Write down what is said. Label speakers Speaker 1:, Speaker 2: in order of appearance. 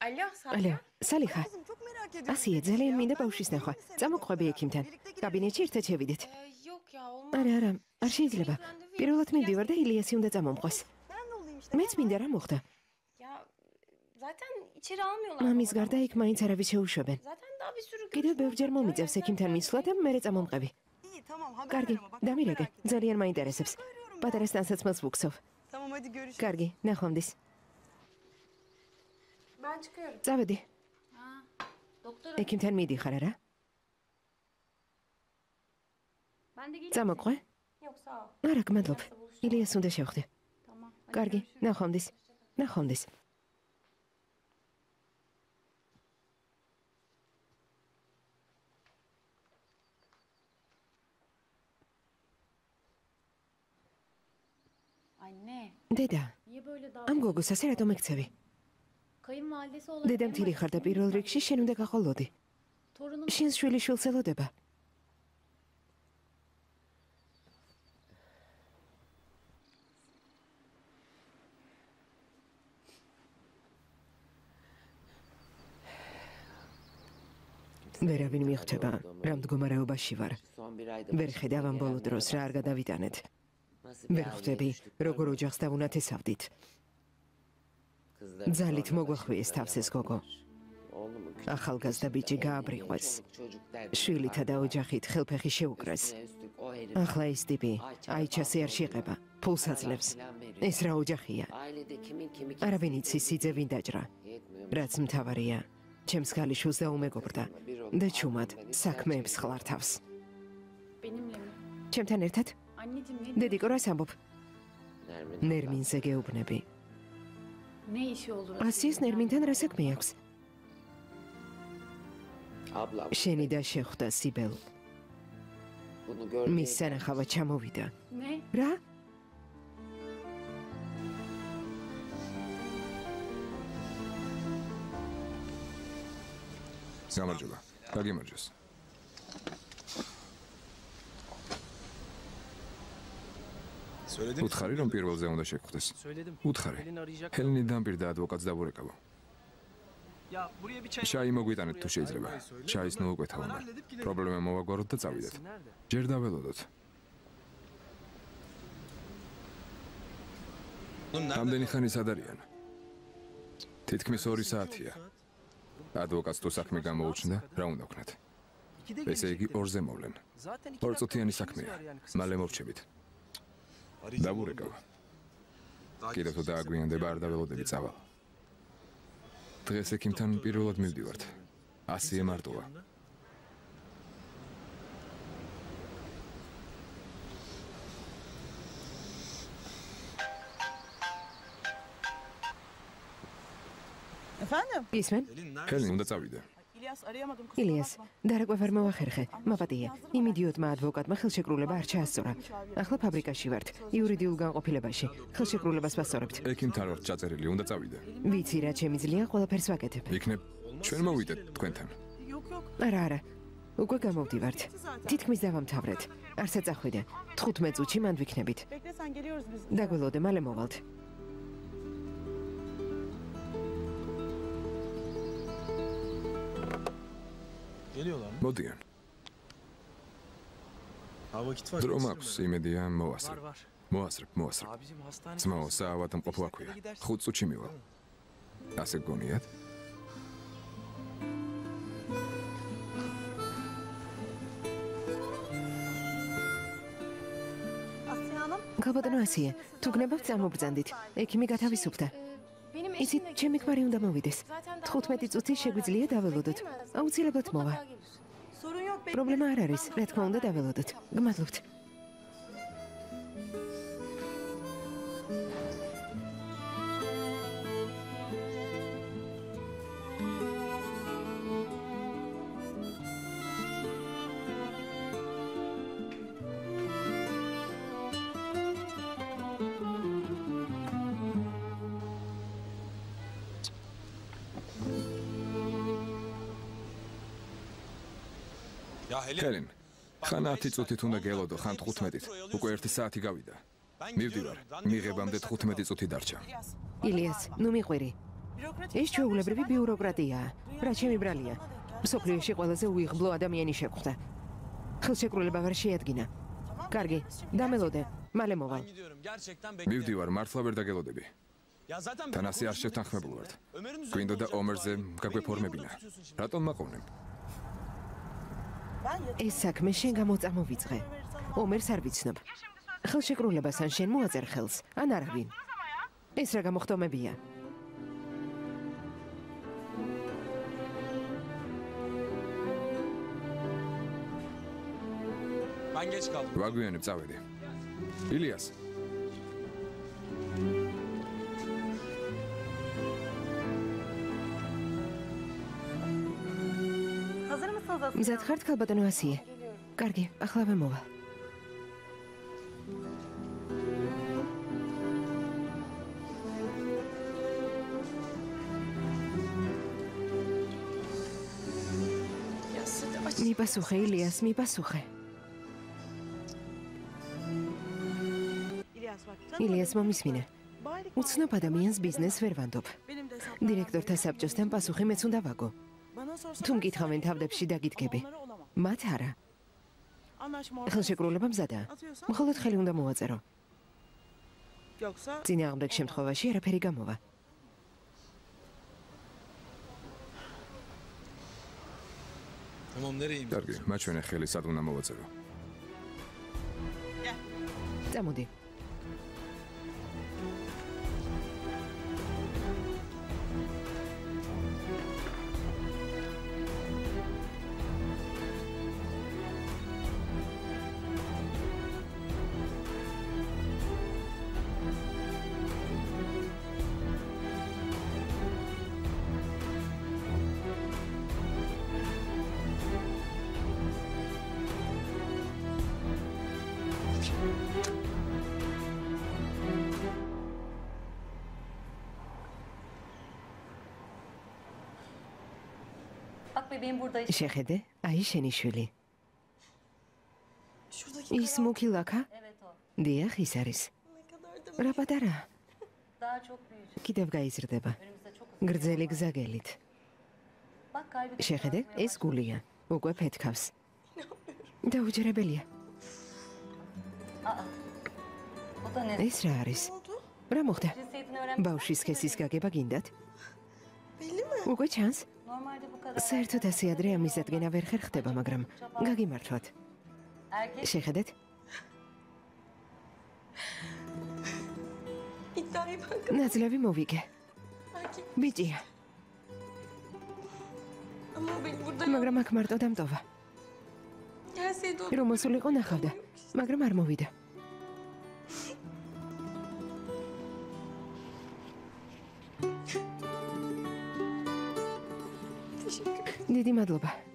Speaker 1: Allo, Saliha. Asiye, ძალიან მინდა ბავშვის ნახვა. წამოყვები ექიმთან. კაბინეტში ერთად შევიდეთ. არა, არ შეიძლება. პირველად მივდივარ და ილიასი უნდა წამომყვეს. მეც მინდა რა მოხდა. მამის გარდა იქ მაინც არავის შეუშვებენ. კიდევ ბევრჯერ მომიწევს ექიმთან მისვლა და მერე წამომყევი. კარგი, დამირეკე, ძალიან მაინტერესებს. პატარა სტანსაცმელს ვუქცევ. კარგი, ნახვამდის. წავედი. ექიმთან მიდიხარ არა? წამოყვე? არა, გმადლობ. ილიას უნდა შევხვდე. კარგი, ნახვამდის. ნახვამდის. დედა, ამ გოგოს ასე რატომ ეკცევი? დედა მთელი ხარ და პირველ რიგში შენ უნდა გაყოლოდი. შენს შვილი შვილს ელოდება. ვერავინ მიხვდება, რა მდგომარეობაში ვარ. ვერ ხედავ ამ ბოლო დროს რა არ გადავიტანეთ. ვერ ხვდები, როგორ ოჯახს დავუნათესავდით. ძალით მოგვახვიეს თავს ეს გოგო. ახალგაზრდა ბიჭი გააბრიყვეს. შვილითა და ოჯახით ხელფეხი შეუკრეს. ახლა ის ტიპი აიჩასი არ შეყება, ფულს აძლევს. ეს რა ოჯახია? არავინ იცის სიძე ვინ დაჭრა. რაც მთავარია, ჩემს ქალიშვილს დაუმეგობრდა და ჩუმად საქმეებს ხლართავს. ჩემთან ერთად? დედიკო რას ამბობ? ნერმინზე გეუბნები. ასიეს ნერმინთან რა საქმე აქვს? შენი და შეხვდა სიბელ. მის სანახავად ჩამოვიდა. რა?
Speaker 2: გამარჯობა. დაგემარჯოს. უთხარი რომ პირველზე უნდა შეგხვდეს. უთხარი. ჰელენი დამპირდა ადვოკატს დავურეკავო. შაი მოგვიტანეთ თუ შეიძლება. შაის მოუკვეთა უნდა. პრობლემა მოვაგვაროთ და წავიდეთ. ჯერ დაველოდოთ. ამდენი ხანი სად არიან? თითქმის 2 საათია. ადვოკატს თუ საქმე გამოუჩნდა, რა უნდა ვქნათ? ესე იგი 2-ზე მოვლენ. 2 წუთიანი საქმეა. მალე მოვჩებით. დავურეკავ. კიდევ თუ დააგვიანდება არ დაველოდები წავალ. დღეს ექიმთან პირველად მივდივართ. ასიე მარტოა.
Speaker 1: ისმენ?
Speaker 2: ჰელენი უნდა წავიდე.
Speaker 1: ილიას, დარაკვე ვერ მოვახერხე. მაპატია, იმ იდიოტმა ადვოკატმა ხელშეკრულება არ ჩაასწორა. ახლა ფაბრიკაში ვართ, იურიდიულ განყოფილებაში. ხელშეკრულებას ვასწორებთ.
Speaker 2: ექიმთან ვართ ჩაწერილი, უნდა წავიდე.
Speaker 1: ვიცი რა შემიძლია, ყველაფერს ვაკეთებ.
Speaker 2: იქნებ ჩვენ მოვიდეთ თქვენთან.
Speaker 1: არა, უკვე გამოვდივართ. თითქმის დავამთავრეთ. არცაც ახვიდე. 15 წუთში მანდ ვიქნებით. დაგველოდე, მალე მოვალთ. მოდიან. დრო მაქვს, იმედია მოვასწრებ. მოასწრებ. ძმაო, საავადმყოფო აქვეა. 5 წუთში მივალ. ასე გგონიათ? გაბატონო ასიე, თუ გნებავთ წამობრძანდით. ექიმი გათავისუფლდა. იცით, ჩემი ქმარი უნდა მოვიდეს. 15 წუთი შეგვიძლია დაველოდოთ. აუცილებლად მოვა. პრობლემა არ არის, რა თქმა უნდა დაველოდოთ. გმადლობთ.
Speaker 2: ჰელენ, ხან 10 წუთით უნდა გელოდო, ხან 15-ით. უკვე 1 საათი გავიდა. მივდივარ. მიღებამდე 15 წუთი დარჩა.
Speaker 1: ილიას, ნუ მიყვირი. ეს ჩვეულებრივი ბიუროკრატიაა. რა ჩემი ბრალია. მსოფლიოში ყველაზე უიღბლო ადამიანი შეხვდა. ხელშეკრულება ვერ შეადგინა. კარგი, დამელოდე, მალე მოვალ.
Speaker 2: მივდივარ, მართლა ვერ დაგელოდები. თან ასე არ შევთანხმებულ ვართ. გვინდოდა ომერზე გაგვეფორმებინა. რატომ მაყოვნებ?
Speaker 1: ეს საქმე შენ გამოწამოვიწყე. ომერს არ ვიცნობ. ხელშეკრულებას ან შენ მოაწერ ხელს, ან არავინ. ეს რა გამოხდომებია?
Speaker 2: ვაგვიანებ, წავედი. ილიას.
Speaker 1: მზად ხართ, ქალბატონო ასიე? კარგი, ახლა მოვალ. მიპასუხე, ილიას, მიპასუხე. ილიას, მომისმინე. უცნობ ადამიანს ბიზნეს ვერ ვანდობ. დირექტორთა საბჭოსთან პასუხი მეც უნდა ვაგო. თუ მკითხავენ თავდებში დაგიდგები. მათ არა. ხელშეკრულება მზადაა. მხოლოდ ხელი უნდა მოვაწერო. წინააღმდეგ შემთხვევაში არაფერი გამოვა.
Speaker 2: კარგი, მაჩვენე ხელი სად უნდა მოვაწერო.
Speaker 1: წამოდი. შეხედე, აი შენი შვილი. ის მუქი ლაქა? დიახ, ის არის. რა პატარა? კიდევ გაიზრდება. გრძელი გზაგელით. შეხედე, ეს გულია. უკვე ფეთქავს. დაუჯერებელია. ეს რა არის? რა მოხდა? ბავშვის სქესის გაგება გინდათ? უკვე ჩანს? საერთოდ ასე ადრე ამის დადგენა ვერ ხერხდება, მაგრამ გაგიმართვათ. შეხედეთ? ნაძლევი მოვიგე. ბიჭია. მაგრამ აქ მარტო დამტოვა. რომ მოსულიყო ნახავდა, მაგრამ არ მოვიდა. დიდი მადლობა.